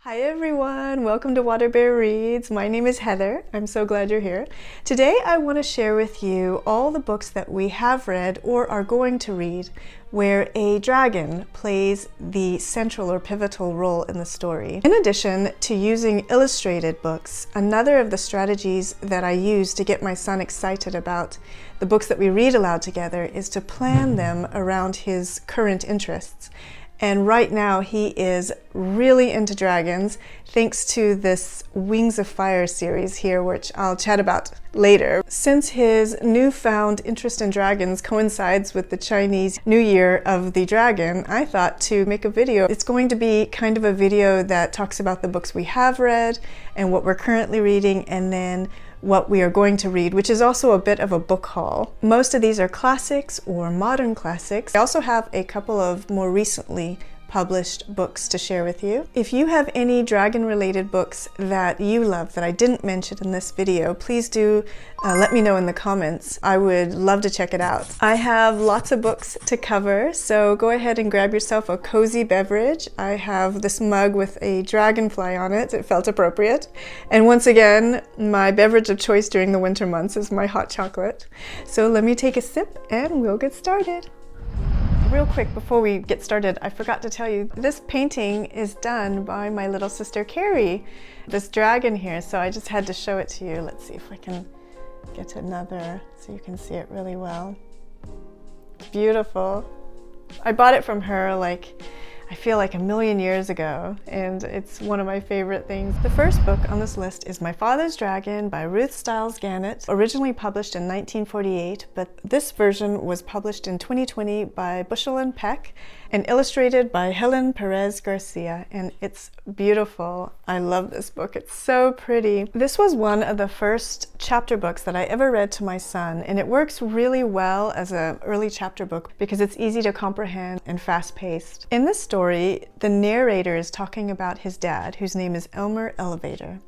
Hi everyone, welcome to WaterBearReads. My name is Heather. I'm so glad you're here. Today I want to share with you all the books that we have read or are going to read where a dragon plays the central or pivotal role in the story. In addition to using illustrated books, another of the strategies that I use to get my son excited about the books that we read aloud together is to plan them around his current interests. And right now he is really into dragons thanks to this Wings of Fire series here, which I'll chat about later. Since his newfound interest in dragons coincides with the Chinese New Year of the Dragon, I thought to make a video. It's going to be kind of a video that talks about the books we have read and what we're currently reading, and then what we are going to read, which is also a bit of a book haul. Most of these are classics or modern classics. I also have a couple of more recently published books to share with you. If you have any dragon related books that you love that I didn't mention in this video, please do let me know in the comments. I would love to check it out. I have lots of books to cover, so go ahead and grab yourself a cozy beverage. I have this mug with a dragonfly on it. It felt appropriate. And once again, my beverage of choice during the winter months is my hot chocolate. So let me take a sip and we'll get started. Real quick before we get started, I forgot to tell you, this painting is done by my little sister Carrie, this dragon here, so I just had to show it to you. Let's see if I can get another so you can see it really well. Beautiful. I bought it from her I feel like a million years ago, and it's one of my favorite things. The first book on this list is My Father's Dragon by Ruth Stiles Gannett, originally published in 1948, but this version was published in 2020 by Bushel & Peck and illustrated by Helen Perez Garcia, and it's beautiful. I love this book. It's so pretty. This was one of the first chapter books that I ever read to my son, and it works really well as an early chapter book because it's easy to comprehend and fast-paced. In this story, the narrator is talking about his dad, whose name is Elmer Elevator.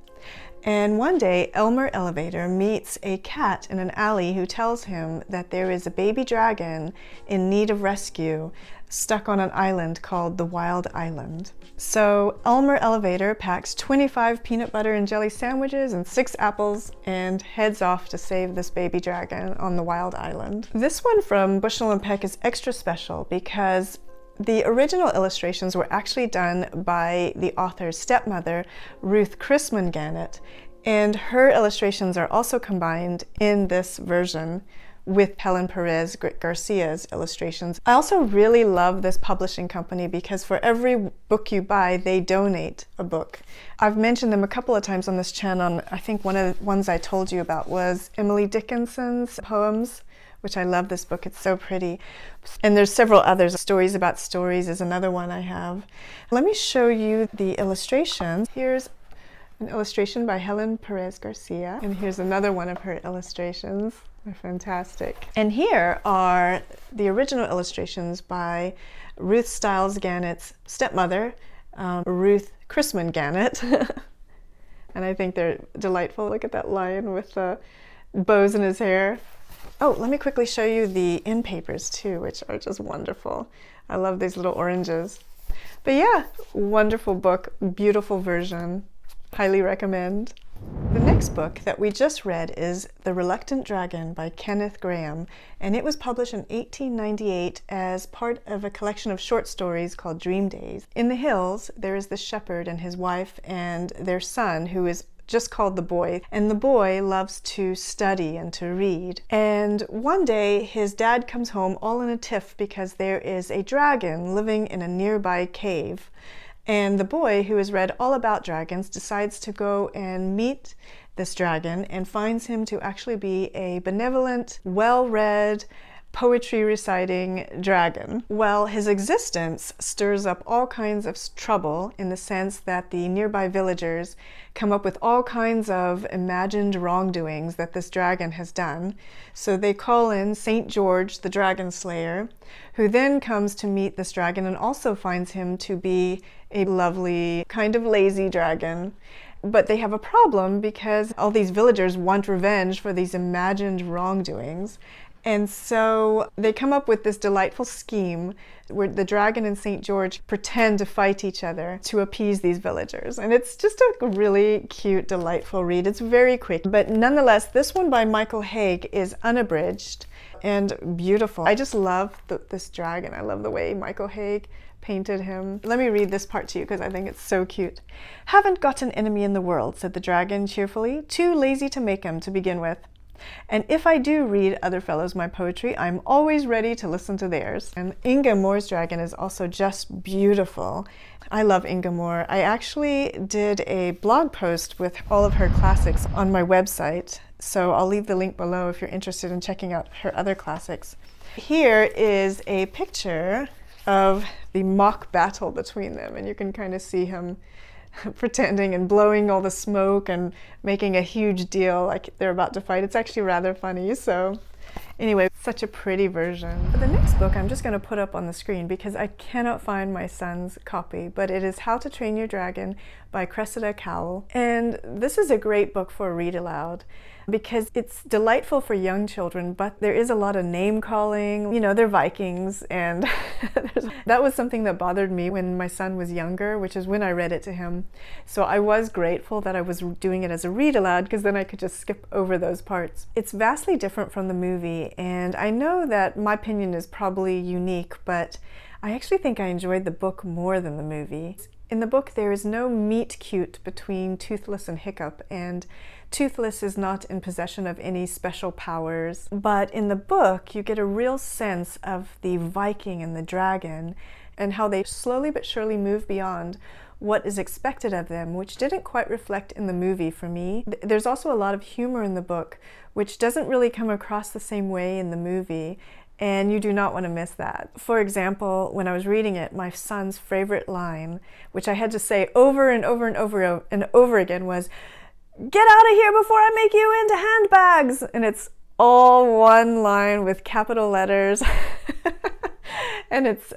And one day, Elmer Elevator meets a cat in an alley who tells him that there is a baby dragon in need of rescue stuck on an island called the Wild Island. So Elmer Elevator packs 25 peanut butter and jelly sandwiches and 6 apples and heads off to save this baby dragon on the Wild Island. This one from Bushel & Peck is extra special because the original illustrations were actually done by the author's stepmother, Ruth Chrisman Gannett, and her illustrations are also combined in this version with Helen Perez Garcia's illustrations. I also really love this publishing company because for every book you buy, they donate a book. I've mentioned them a couple of times on this channel. I think one of the ones I told you about was Emily Dickinson's poems, which I love this book. It's so pretty. And there's several others. Stories About Stories is another one I have. Let me show you the illustrations. Here's an illustration by Helen Perez Garcia, and here's another one of her illustrations. They're fantastic. And here are the original illustrations by Ruth Stiles Gannett's stepmother, Ruth Chrisman Gannett. And I think they're delightful. Look at that lion with the bows in his hair. Oh, let me quickly show you the end papers too, which are just wonderful. I love these little oranges. But yeah, wonderful book, beautiful version. Highly recommend. The next book that we just read is The Reluctant Dragon by Kenneth Grahame, and it was published in 1898 as part of a collection of short stories called Dream Days. In the hills, there is the shepherd and his wife and their son, who is just called the boy, and the boy loves to study and to read. And one day his dad comes home all in a tiff because there is a dragon living in a nearby cave. And the boy, who has read all about dragons, decides to go and meet this dragon and finds him to actually be a benevolent, well-read, poetry reciting dragon. Well, his existence stirs up all kinds of trouble in the sense that the nearby villagers come up with all kinds of imagined wrongdoings that this dragon has done. So they call in St. George, the dragon slayer, who then comes to meet this dragon and also finds him to be a lovely, kind of lazy dragon. But they have a problem because all these villagers want revenge for these imagined wrongdoings. And so they come up with this delightful scheme where the dragon and St. George pretend to fight each other to appease these villagers. And it's just a really cute, delightful read. It's very quick, but nonetheless, this one by Michael Haig is unabridged and beautiful. I just love this dragon. I love the way Michael Haig painted him. Let me read this part to you because I think it's so cute. "Haven't got an enemy in the world," said the dragon cheerfully. "Too lazy to make 'em to begin with. And if I do read other fellows my poetry, I'm always ready to listen to theirs." And Inga Moore's dragon is also just beautiful. I love Inga Moore. I actually did a blog post with all of her classics on my website, so I'll leave the link below if you're interested in checking out her other classics. Here is a picture of the mock battle between them, and you can kind of see him pretending and blowing all the smoke and making a huge deal like they're about to fight. It's actually rather funny. So anyway, such a pretty version. The next book I'm just going to put up on the screen because I cannot find my son's copy, but it is How to Train Your Dragon by Cressida Cowell. And this is a great book for a read aloud because it's delightful for young children, but there is a lot of name calling. You know, they're Vikings, and that was something that bothered me when my son was younger, which is when I read it to him. So I was grateful that I was doing it as a read aloud because then I could just skip over those parts. It's vastly different from the movie, and I know that my opinion is probably unique, but I actually think I enjoyed the book more than the movie. In the book, there is no meet-cute between Toothless and Hiccup, and Toothless is not in possession of any special powers. But in the book, you get a real sense of the Viking and the dragon and how they slowly but surely move beyond what is expected of them, which didn't quite reflect in the movie for me. There's also a lot of humor in the book, which doesn't really come across the same way in the movie, and you do not want to miss that. For example, when I was reading it, my son's favorite line, which I had to say over and over and over and over again, was, "Get out of here before I make you into handbags!" And it's all one line with capital letters. And it's,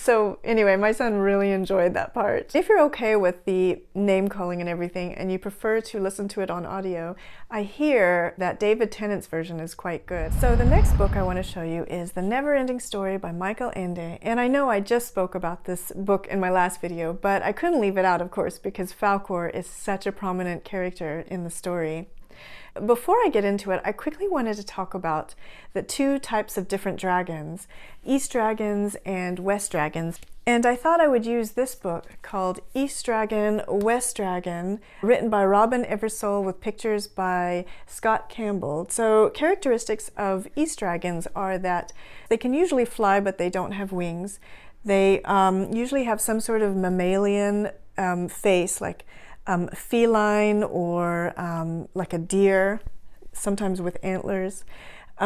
so anyway, my son really enjoyed that part. If you're okay with the name calling and everything, and you prefer to listen to it on audio, I hear that David Tennant's version is quite good. So the next book I want to show you is The Never-Ending Story by Michael Ende. And I know I just spoke about this book in my last video, but I couldn't leave it out, of course, because Falkor is such a prominent character in the story. Before I get into it, I quickly wanted to talk about the two types of different dragons, East dragons and West dragons. And I thought I would use this book called East Dragon, West Dragon, written by Robin Eversole with pictures by Scott Campbell. So characteristics of East dragons are that they can usually fly, but they don't have wings. They usually have some sort of mammalian face, like feline or like a deer, sometimes with antlers.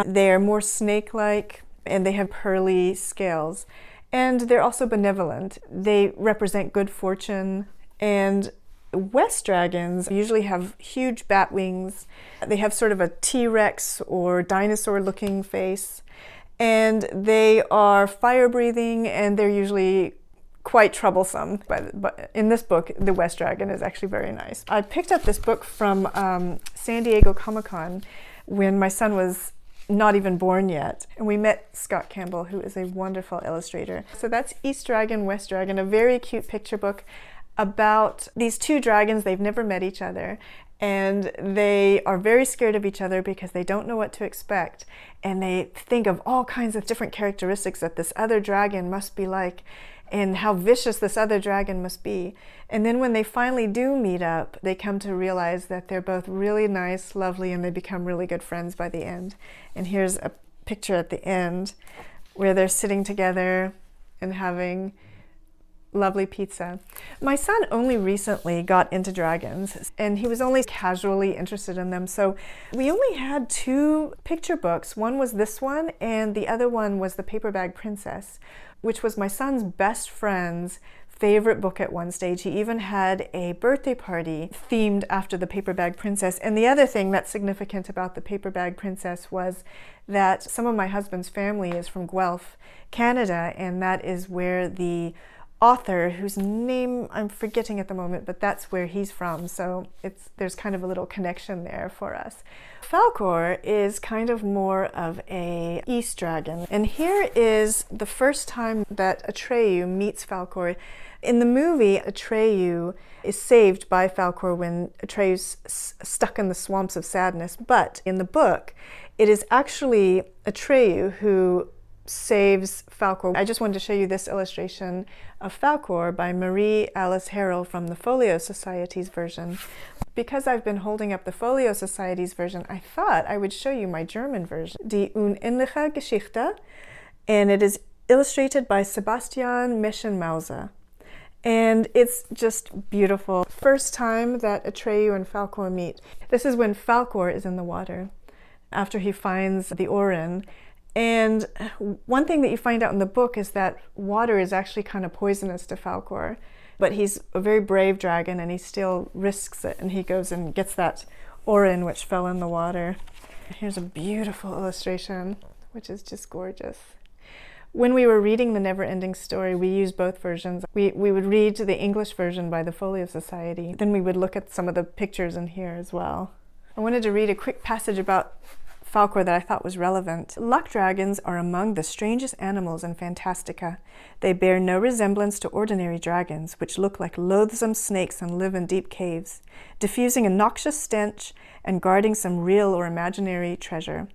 They are more snake-like, and they have pearly scales. And they're also benevolent. They represent good fortune. And West dragons usually have huge bat wings. They have sort of a T-Rex or dinosaur-looking face. And they are fire-breathing, and they're usually quite troublesome. But in this book, the West Dragon is actually very nice. I picked up this book from San Diego Comic-Con when my son was not even born yet. And we met Scott Campbell, who is a wonderful illustrator. So that's East Dragon, West Dragon, a very cute picture book about these two dragons. They've never met each other, and they are very scared of each other because they don't know what to expect. And they think of all kinds of different characteristics that this other dragon must be like, and how vicious this other dragon must be. And then when they finally do meet up, they come to realize that they're both really nice, lovely, and they become really good friends by the end. And here's a picture at the end where they're sitting together and having lovely pizza. My son only recently got into dragons, and he was only casually interested in them. So we only had two picture books. One was this one, and the other one was The Paper Bag Princess, which was my son's best friend's favorite book at one stage. He even had a birthday party themed after The Paper Bag Princess. And the other thing that's significant about The Paper Bag Princess was that some of my husband's family is from Guelph, Canada, and that is where the author whose name I'm forgetting at the moment, but that's where he's from, so there's kind of a little connection there for us. Falkor is kind of more of a East dragon, and here is the first time that Atreyu meets Falkor. In the movie, Atreyu is saved by Falkor when Atreyu's stuck in the swamps of sadness, but in the book, it is actually Atreyu who saves Falkor. I just wanted to show you this illustration of Falkor by Marie Alice Harrell from the Folio Society's version. Because I've been holding up the Folio Society's version, I thought I would show you my German version, Die Unendliche Geschichte, and it is illustrated by Sebastian Meschenmauser. And it's just beautiful. First time that Atreyu and Falkor meet. This is when Falkor is in the water, after he finds the Orin. And one thing that you find out in the book is that water is actually kind of poisonous to Falkor, but he's a very brave dragon and he still risks it, and he goes and gets that Orin which fell in the water. Here's a beautiful illustration, which is just gorgeous. When we were reading the Never-Ending Story, we used both versions. We would read the English version by the Folio Society, then we would look at some of the pictures in here as well. I wanted to read a quick passage about Falkor that I thought was relevant. Luck dragons are among the strangest animals in Fantastica. They bear no resemblance to ordinary dragons, which look like loathsome snakes and live in deep caves, diffusing a noxious stench and guarding some real or imaginary treasure.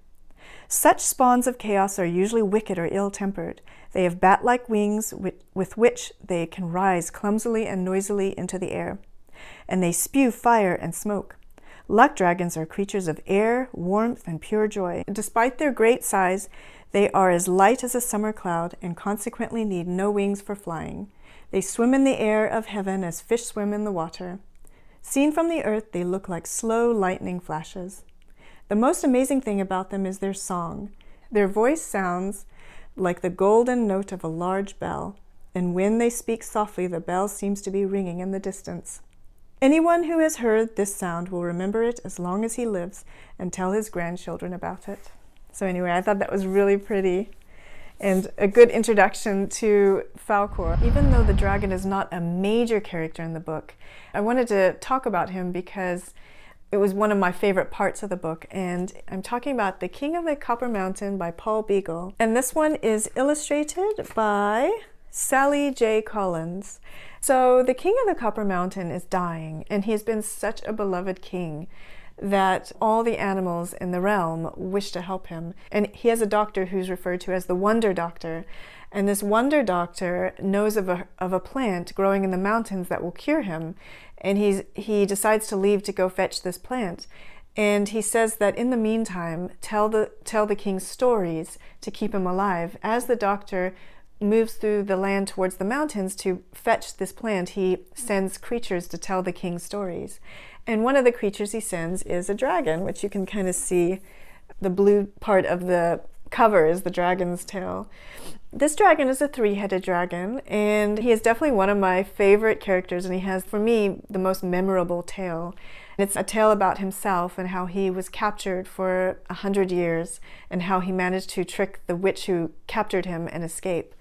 Such spawns of chaos are usually wicked or ill-tempered. They have bat-like wings with which they can rise clumsily and noisily into the air, and they spew fire and smoke. Luck dragons are creatures of air, warmth, and pure joy. Despite their great size, they are as light as a summer cloud and consequently need no wings for flying. They swim in the air of heaven as fish swim in the water. Seen from the earth, they look like slow lightning flashes. The most amazing thing about them is their song. Their voice sounds like the golden note of a large bell, and when they speak softly, the bell seems to be ringing in the distance. Anyone who has heard this sound will remember it as long as he lives and tell his grandchildren about it. So anyway, I thought that was really pretty and a good introduction to Falkor. Even though the dragon is not a major character in the book, I wanted to talk about him because it was one of my favorite parts of the book, and I'm talking about The King of the Copper Mountain by Paul Beagle. And this one is illustrated by Sally J. Collins. So the King of the Copper Mountain is dying, and he has been such a beloved king that all the animals in the realm wish to help him. And he has a doctor who's referred to as the Wonder Doctor. And this Wonder Doctor knows of a plant growing in the mountains that will cure him. And he decides to leave to go fetch this plant. And he says that in the meantime, tell the king stories to keep him alive. As the doctor moves through the land towards the mountains to fetch this plant, he sends creatures to tell the king stories. And one of the creatures he sends is a dragon, which you can kind of see the blue part of the cover is the dragon's tail. This dragon is a three-headed dragon, and he is definitely one of my favorite characters, and he has, for me, the most memorable tale. It's a tale about himself and how he was captured for 100 years and how he managed to trick the witch who captured him and escape.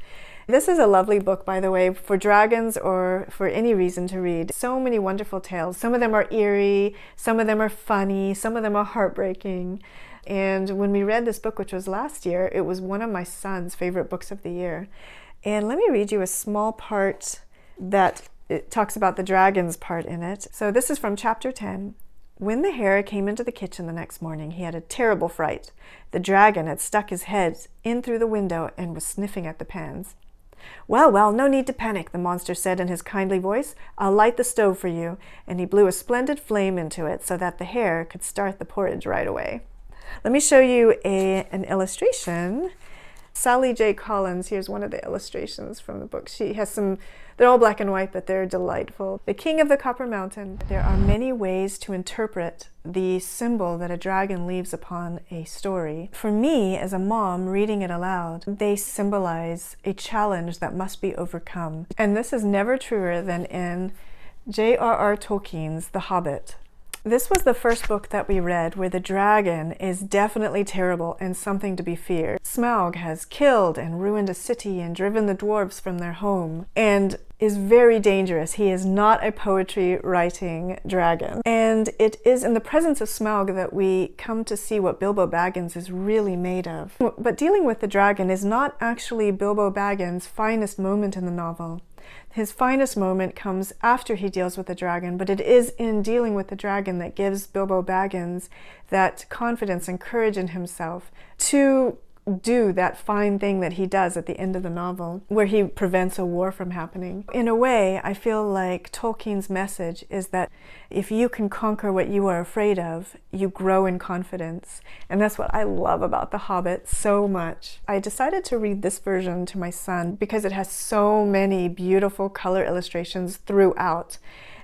This is a lovely book, by the way, for dragons or for any reason to read. So many wonderful tales. Some of them are eerie, some of them are funny, some of them are heartbreaking. And when we read this book, which was last year, it was one of my son's favorite books of the year. And let me read you a small part that it talks about the dragon's part in it. So this is from chapter 10. When the hare came into the kitchen the next morning, he had a terrible fright. The dragon had stuck his head in through the window and was sniffing at the pans. "Well, well, no need to panic," the monster said in his kindly voice. "I'll light the stove for you." And he blew a splendid flame into it so that the hare could start the porridge right away. Let me show you an illustration. Sally J. Collins, here's one of the illustrations from the book. She has some, they're all black and white, but they're delightful. The King of the Copper Mountain. There are many ways to interpret the symbol that a dragon leaves upon a story. For me, as a mom reading it aloud, they symbolize a challenge that must be overcome. And this is never truer than in J.R.R. Tolkien's The Hobbit. This was the first book that we read where the dragon is definitely terrible and something to be feared. Smaug has killed and ruined a city and driven the dwarves from their home. And is very dangerous. He is not a poetry writing dragon. And it is in the presence of Smaug that we come to see what Bilbo Baggins is really made of. But dealing with the dragon is not actually Bilbo Baggins' finest moment in the novel. His finest moment comes after he deals with the dragon, but it is in dealing with the dragon that gives Bilbo Baggins that confidence and courage in himself to do that fine thing that he does at the end of the novel, where he prevents a war from happening. In a way, I feel like Tolkien's message is that if you can conquer what you are afraid of, you grow in confidence. And that's what I love about The Hobbit so much. I decided to read this version to my son because it has so many beautiful color illustrations throughout.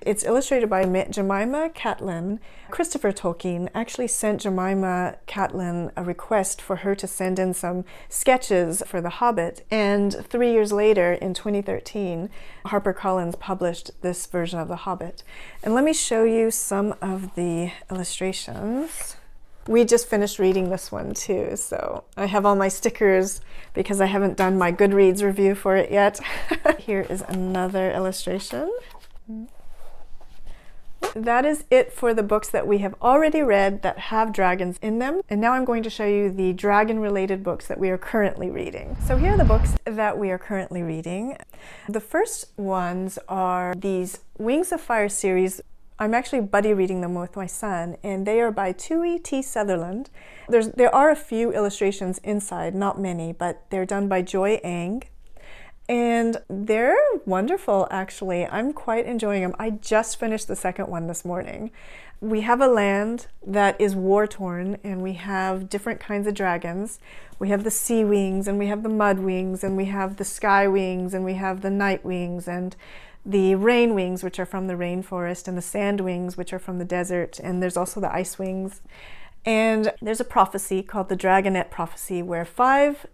It's illustrated by Jemima Catlin. Christopher Tolkien actually sent Jemima Catlin a request for her to send in some sketches for The Hobbit, and 3 years later, in 2013, HarperCollins published this version of The Hobbit. And let me show you some of the illustrations. We just finished reading this one too, so I have all my stickers because I haven't done my Goodreads review for it yet. Here is another illustration. That is it for the books that we have already read that have dragons in them. And now I'm going to show you the dragon-related books that we are currently reading. So here are the books that we are currently reading. The first ones are these Wings of Fire series. I'm actually buddy reading them with my son, and they are by Tui T. Sutherland. There are a few illustrations inside, not many, but they're done by Joy Ang. And they're wonderful, actually. I'm quite enjoying them. I just finished the second one this morning. We have a land that is war-torn, and we have different kinds of dragons. We have the sea wings, and we have the mud wings, and we have the sky wings, and we have the night wings, and the rain wings, which are from the rainforest, and the sand wings, which are from the desert, and there's also the ice wings. And there's a prophecy called the Dragonette Prophecy, where 5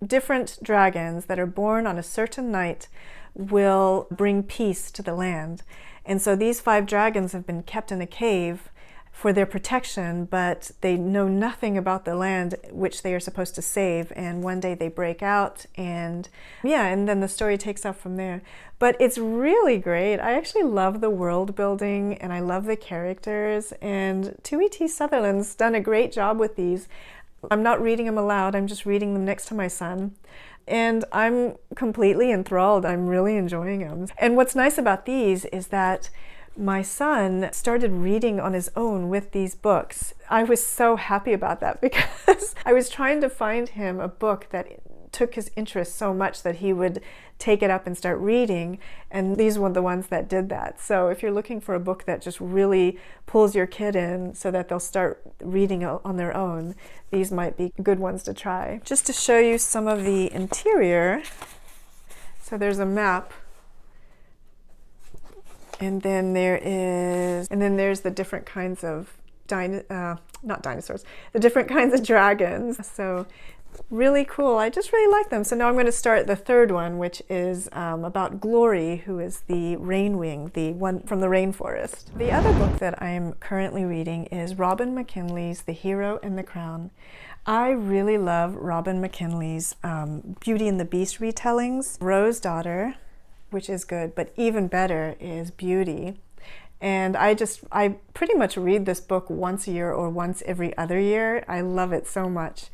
different dragons that are born on a certain night will bring peace to the land. And so these 5 dragons have been kept in a cave for their protection, but they know nothing about the land which they are supposed to save. And one day they break out, and then the story takes off from there. But it's really great. I actually love the world building, and I love the characters, and Tui T. Sutherland's done a great job with these. I'm not reading them aloud, I'm just reading them next to my son. And I'm completely enthralled. I'm really enjoying them. And what's nice about these is that my son started reading on his own with these books. I was so happy about that because I was trying to find him a book that took his interest so much that he would take it up and start reading, and these were the ones that did that. So if you're looking for a book that just really pulls your kid in so that they'll start reading on their own, these might be good ones to try. Just to show you some of the interior, so there's a map, and then there's the different kinds of not dinosaurs, the different kinds of dragons. So really cool. I just really like them. So now I'm going to start the third one, which is about Glory, who is the Rainwing, the one from the rainforest. The other book that I'm currently reading is Robin McKinley's The Hero and the Crown. I really love Robin McKinley's Beauty and the Beast retellings. Rose Daughter, which is good, but even better is Beauty. And I pretty much read this book once a year or once every other year. I love it so much.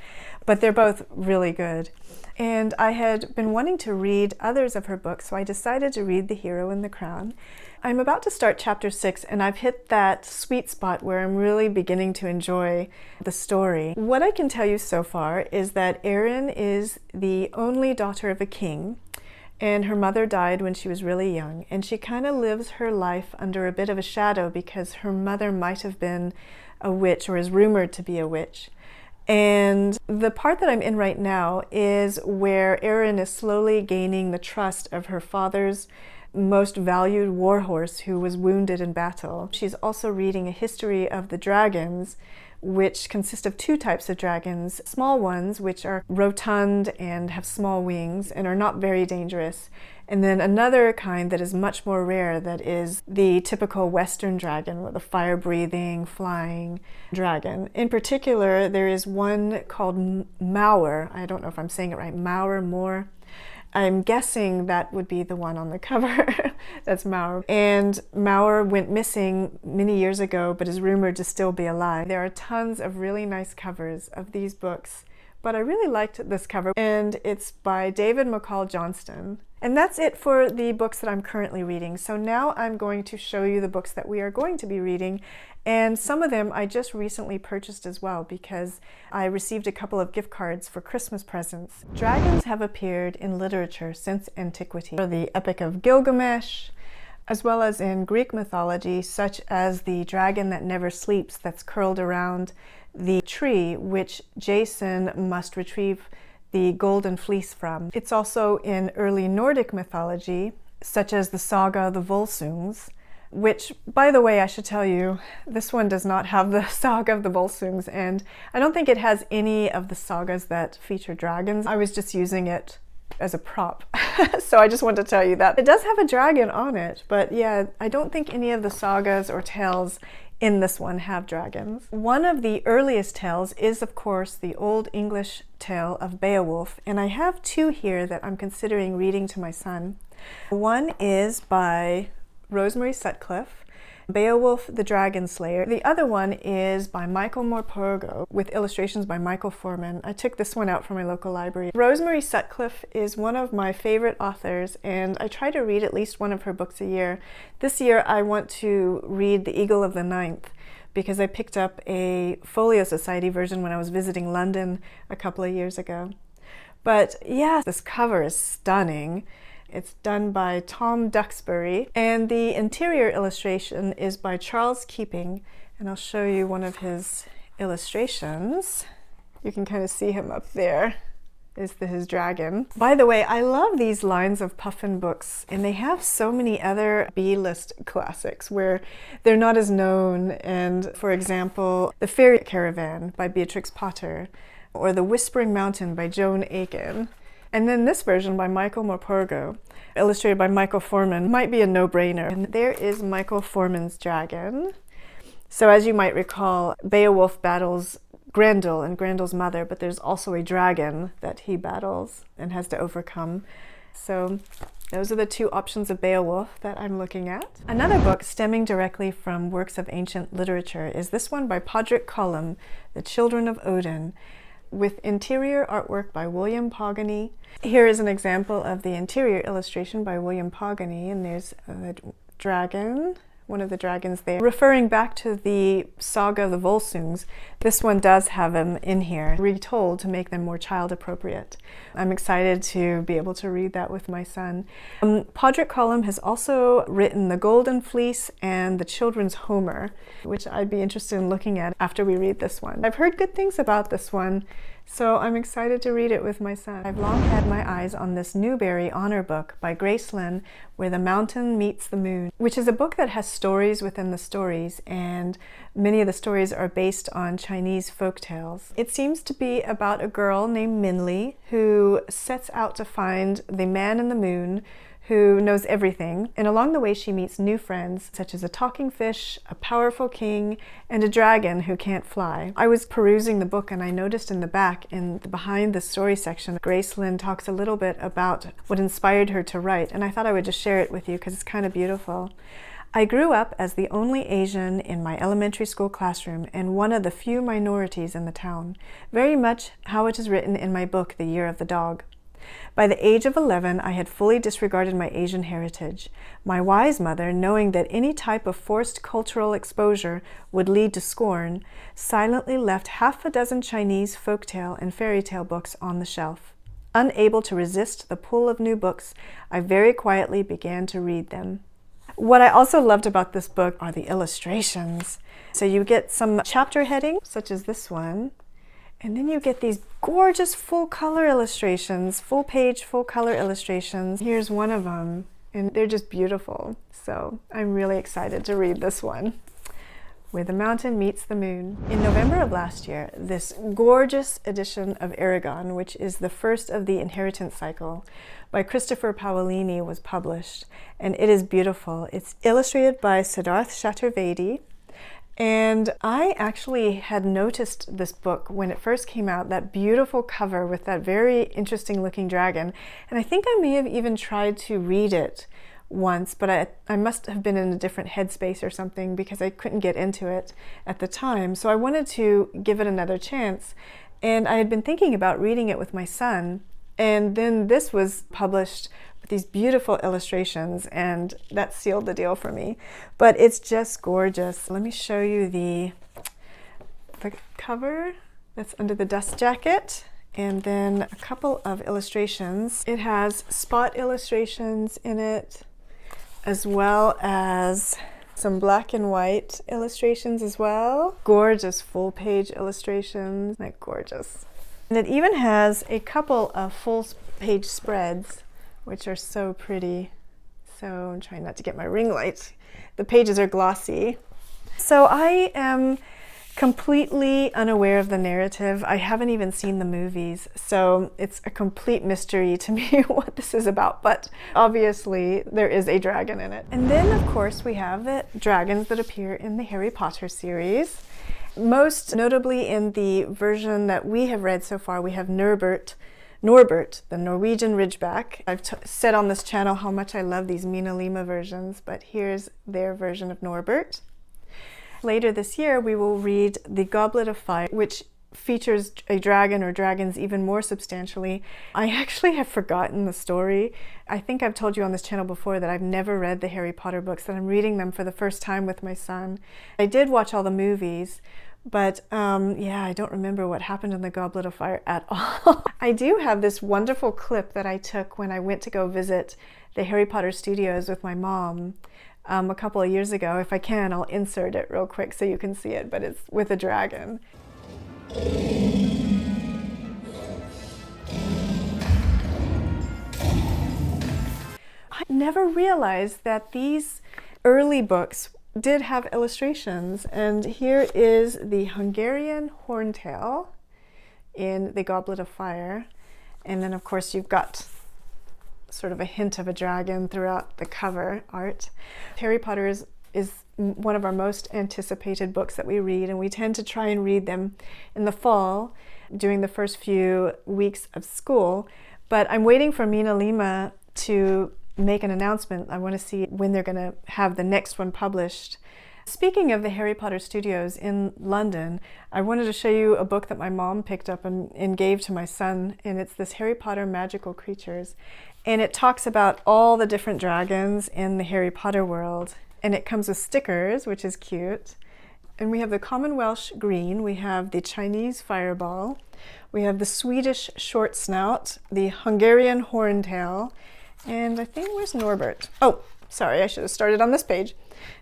But they're both really good. And I had been wanting to read others of her books, so I decided to read The Hero and the Crown. I'm about to start chapter 6, and I've hit that sweet spot where I'm really beginning to enjoy the story. What I can tell you so far is that Erin is the only daughter of a king, and her mother died when she was really young, and she kind of lives her life under a bit of a shadow because her mother might have been a witch, or is rumored to be a witch. And the part that I'm in right now is where Erin is slowly gaining the trust of her father's most valued warhorse, who was wounded in battle. She's also reading a history of the dragons, which consist of 2 types of dragons. Small ones, which are rotund and have small wings and are not very dangerous. And then another kind that is much more rare, that is the typical Western dragon, with a fire-breathing, flying dragon. In particular, there is one called Maur. I don't know if I'm saying it right. Maur. I'm guessing that would be the one on the cover. That's Mauer. And Mauer went missing many years ago, but is rumored to still be alive. There are tons of really nice covers of these books, but I really liked this cover, and it's by David McCall Johnston. And that's it for the books that I'm currently reading. So now I'm going to show you the books that we are going to be reading, and some of them I just recently purchased as well because I received a couple of gift cards for Christmas presents. Dragons have appeared in literature since antiquity. The Epic of Gilgamesh, as well as in Greek mythology, such as the dragon that never sleeps that's curled around the tree which Jason must retrieve the golden fleece from. It's also in early Nordic mythology, such as the saga of the Volsungs, which, by the way, I should tell you, this one does not have the saga of the Volsungs, and I don't think it has any of the sagas that feature dragons. I was just using it as a prop. So I just want to tell you that. It does have a dragon on it, but yeah, I don't think any of the sagas or tales in this one have dragons. One of the earliest tales is, of course, the Old English tale of Beowulf, and I have two here that I'm considering reading to my son. One is by Rosemary Sutcliffe, Beowulf the Dragon Slayer. The other one is by Michael Morpurgo with illustrations by Michael Foreman. I took this one out from my local library. Rosemary Sutcliffe is one of my favorite authors, and I try to read at least one of her books a year. This year I want to read The Eagle of the Ninth because I picked up a Folio Society version when I was visiting London a couple of years ago. But yeah, this cover is stunning. It's done by Tom Duxbury, and the interior illustration is by Charles Keeping, and I'll show you one of his illustrations. You can kind of see him up there. Is his dragon. By the way, I love these lines of Puffin books, and they have so many other B-list classics where they're not as known, and for example, The Fairy Caravan by Beatrix Potter, or The Whispering Mountain by Joan Aiken. And then this version by Michael Morpurgo, illustrated by Michael Foreman, might be a no-brainer. And there is Michael Foreman's dragon. So as you might recall, Beowulf battles Grendel and Grendel's mother, but there's also a dragon that he battles and has to overcome. So those are the two options of Beowulf that I'm looking at. Another book stemming directly from works of ancient literature is this one by Podrick Colum, The Children of Odin, with interior artwork by William Pogany. Here is an example of the interior illustration by William Pogany, and there's a dragon, one of the dragons there. Referring back to the saga of the Volsungs, this one does have them in here, retold to make them more child appropriate. I'm excited to be able to read that with my son. Podrick Colum has also written The Golden Fleece and The Children's Homer, which I'd be interested in looking at after we read this one. I've heard good things about this one, so I'm excited to read it with my son. I've long had my eyes on this Newbery Honor book by Grace Lynn, Where the Mountain Meets the Moon, which is a book that has stories within the stories, and many of the stories are based on Chinese folk tales. It seems to be about a girl named Minli who sets out to find the man in the moon who knows everything, and along the way she meets new friends such as a talking fish, a powerful king, and a dragon who can't fly. I was perusing the book and I noticed in the back, in the behind the story section, Grace Lynn talks a little bit about what inspired her to write, and I thought I would just share it with you because it's kind of beautiful. I grew up as the only Asian in my elementary school classroom and one of the few minorities in the town, very much how it is written in my book, The Year of the Dog. By the age of 11, I had fully disregarded my Asian heritage. My wise mother, knowing that any type of forced cultural exposure would lead to scorn, silently left half a dozen Chinese folktale and fairy tale books on the shelf. Unable to resist the pull of new books, I very quietly began to read them. What I also loved about this book are the illustrations. So you get some chapter headings, such as this one, and then you get these gorgeous full color illustrations, full page, full color illustrations. Here's one of them, and they're just beautiful. So I'm really excited to read this one, Where the Mountain Meets the Moon. In November of last year, this gorgeous edition of Aragon, which is the first of the Inheritance cycle, by Christopher Paolini was published, and it is beautiful. It's illustrated by Siddharth Chaturvedi, And I actually had noticed this book when it first came out, that beautiful cover with that very interesting looking dragon. And I think I may have even tried to read it once, but I must have been in a different headspace or something because I couldn't get into it at the time. So I wanted to give it another chance. And I had been thinking about reading it with my son. And then this was published with these beautiful illustrations, and that sealed the deal for me. But it's just gorgeous. Let me show you the cover that's under the dust jacket, and then a couple of illustrations. It has spot illustrations in it, as well as some black and white illustrations as well. Gorgeous full page illustrations, like gorgeous. And it even has a couple of full page spreads, which are so pretty. So I'm trying not to get my ring light. The pages are glossy. So I am completely unaware of the narrative. I haven't even seen the movies, so it's a complete mystery to me what this is about, but obviously there is a dragon in it. And then of course we have the dragons that appear in the Harry Potter series. Most notably in the version that we have read so far, we have Norbert, the Norwegian Ridgeback. I've said on this channel how much I love these Mina Lima versions, but here's their version of Norbert. Later this year, we will read The Goblet of Fire, which features a dragon or dragons even more substantially. I actually have forgotten the story. I think I've told you on this channel before that I've never read the Harry Potter books, that I'm reading them for the first time with my son. I did watch all the movies, but yeah, I don't remember what happened in the Goblet of Fire at all. I do have this wonderful clip that I took when I went to go visit the Harry Potter studios with my mom a couple of years ago. If I can, I'll insert it real quick so you can see it, but it's with a dragon. I never realized that these early books did have illustrations, and here is the Hungarian horntail in The Goblet of Fire, and then of course you've got sort of a hint of a dragon throughout the cover art. Harry Potter is one of our most anticipated books that we read, and we tend to try and read them in the fall during the first few weeks of school. But I'm waiting for Mina Lima to make an announcement. I want to see when they're going to have the next one published. Speaking of the Harry Potter studios in London, I wanted to show you a book that my mom picked up and gave to my son, and it's this Harry Potter Magical Creatures. And it talks about all the different dragons in the Harry Potter world. And it comes with stickers, which is cute. And we have the common Welsh green, we have the Chinese fireball, we have the Swedish short snout, the Hungarian horntail, and I think, where's Norbert? Oh, sorry, I should have started on this page.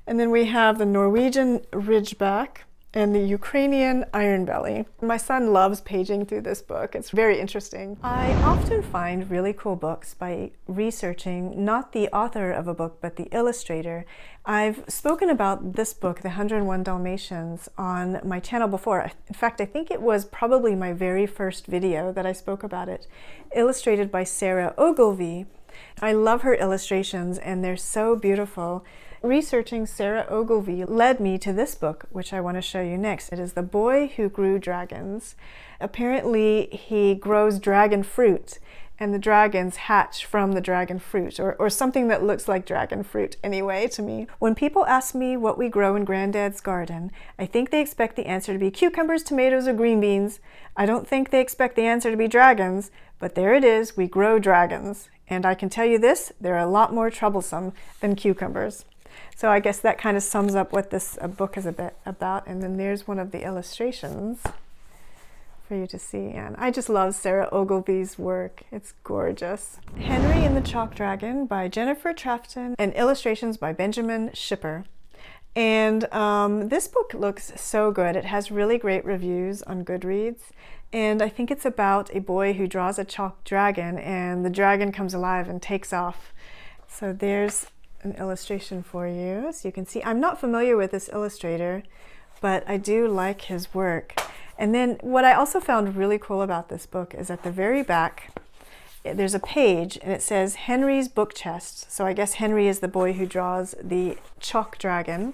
And then we have the Norwegian Ridgeback and the Ukrainian Ironbelly. My son loves paging through this book. It's very interesting. I often find really cool books by researching not the author of a book, but the illustrator. I've spoken about this book, The 101 Dalmatians, on my channel before. In fact, I think it was probably my very first video that I spoke about it, illustrated by Sarah Ogilvie. I love her illustrations, and they're so beautiful. Researching Sarah Ogilvie led me to this book, which I want to show you next. It is The Boy Who Grew Dragons. Apparently, he grows dragon fruit, and the dragons hatch from the dragon fruit, or something that looks like dragon fruit anyway to me. When people ask me what we grow in Granddad's garden, I think they expect the answer to be cucumbers, tomatoes, or green beans. I don't think they expect the answer to be dragons, but there it is, we grow dragons. And I can tell you this, they're a lot more troublesome than cucumbers. So I guess that kind of sums up what this book is a bit about. And then there's one of the illustrations for you to see. And I just love Sarah Ogilvie's work. It's gorgeous. Henry and the Chalk Dragon by Jennifer Trafton, and illustrations by Benjamin Schipper. And this book looks so good. It has really great reviews on Goodreads. And I think it's about a boy who draws a chalk dragon, and the dragon comes alive and takes off. So there's an illustration for you, so you can see. I'm not familiar with this illustrator, but I do like his work. And then what I also found really cool about this book is at the very back, there's a page, and it says Henry's book chest. So I guess Henry is the boy who draws the chalk dragon.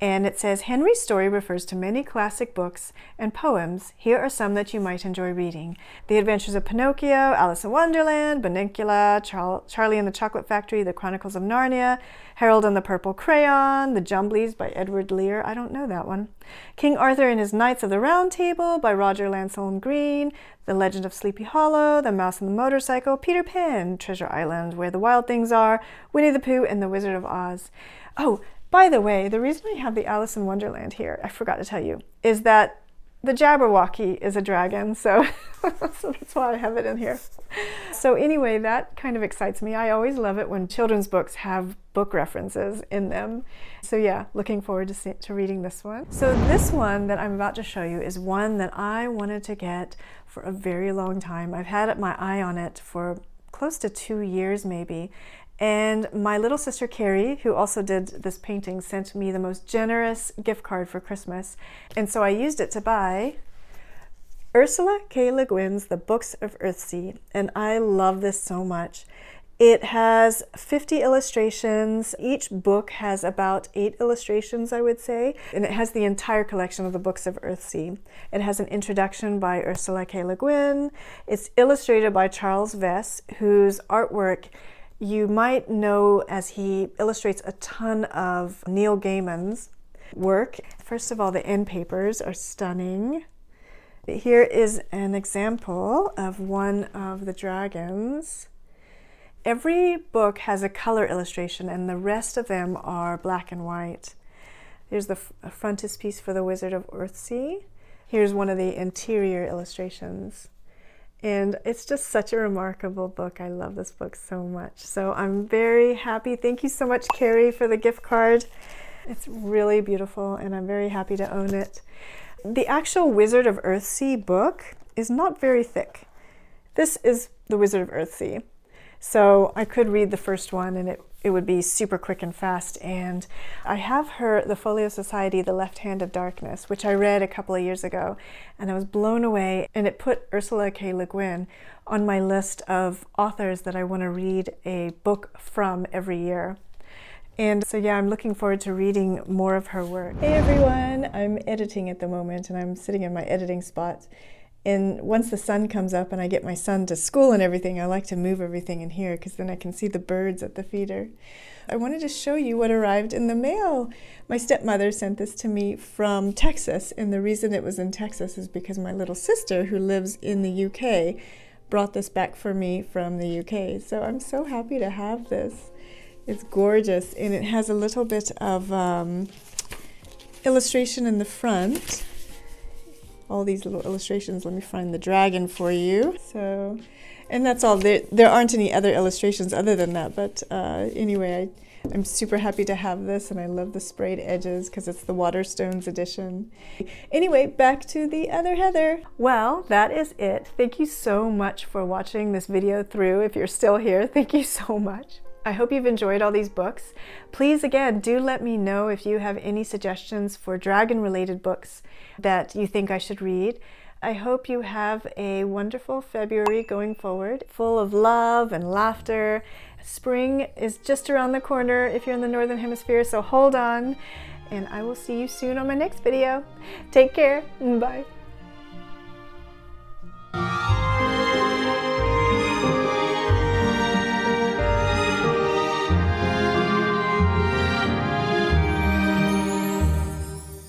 And it says, Henry's story refers to many classic books and poems. Here are some that you might enjoy reading. The Adventures of Pinocchio, Alice in Wonderland, Bunnicula, Charlie and the Chocolate Factory, The Chronicles of Narnia, Harold and the Purple Crayon, The Jumblies by Edward Lear. I don't know that one. King Arthur and His Knights of the Round Table by Roger Lansell Green, The Legend of Sleepy Hollow, The Mouse and the Motorcycle, Peter Pan, Treasure Island, Where the Wild Things Are, Winnie the Pooh, and The Wizard of Oz. Oh, by the way, the reason I have the Alice in Wonderland here, I forgot to tell you, is that the Jabberwocky is a dragon, so that's why I have it in here. So anyway, that kind of excites me. I always love it when children's books have book references in them. So yeah, looking forward to reading this one. So this one that I'm about to show you is one that I wanted to get for a very long time. I've had my eye on it for close to 2 years maybe. And my little sister Carrie, who also did this painting, sent me the most generous gift card for Christmas. And so I used it to buy Ursula K. Le Guin's The Books of Earthsea. And I love this so much. It has 50 illustrations. Each book has about 8 illustrations, I would say. And it has the entire collection of the Books of Earthsea. It has an introduction by Ursula K. Le Guin. It's illustrated by Charles Vess, whose artwork you might know as he illustrates a ton of Neil Gaiman's work. First of all, the end papers are stunning. Here is an example of one of the dragons. Every book has a color illustration and the rest of them are black and white. Here's the frontispiece for The Wizard of Earthsea. Here's one of the interior illustrations. And it's just such a remarkable book. I love this book so much. So I'm very happy. Thank you so much, Carrie, for the gift card. It's really beautiful and I'm very happy to own it. The actual Wizard of Earthsea book is not very thick. This is The Wizard of Earthsea. So I could read the first one and it would be super quick and fast. And I have the Folio Society, The Left Hand of Darkness, which I read a couple of years ago, and I was blown away. And it put Ursula K. Le Guin on my list of authors that I want to read a book from every year. And so yeah, I'm looking forward to reading more of her work. Hey everyone, I'm editing at the moment and I'm sitting in my editing spot. And once the sun comes up and I get my son to school and everything, I like to move everything in here because then I can see the birds at the feeder. I wanted to show you what arrived in the mail. My stepmother sent this to me from Texas, and the reason it was in Texas is because my little sister, who lives in the UK, brought this back for me from the UK. So I'm so happy to have this. It's gorgeous, and it has a little bit of illustration in the front. All these little illustrations. Let me find the dragon for you. So, and that's all. There aren't any other illustrations other than that, but anyway, I'm super happy to have this, and I love the sprayed edges because it's the Waterstones edition. Anyway, back to the other Heather. Well, that is it. Thank you so much for watching this video through. If you're still here, thank you so much. I hope you've enjoyed all these books. Please, again, do let me know if you have any suggestions for dragon-related books that you think I should read. I hope you have a wonderful February going forward, full of love and laughter. Spring is just around the corner if you're in the Northern Hemisphere, so hold on. And I will see you soon on my next video. Take care. Bye.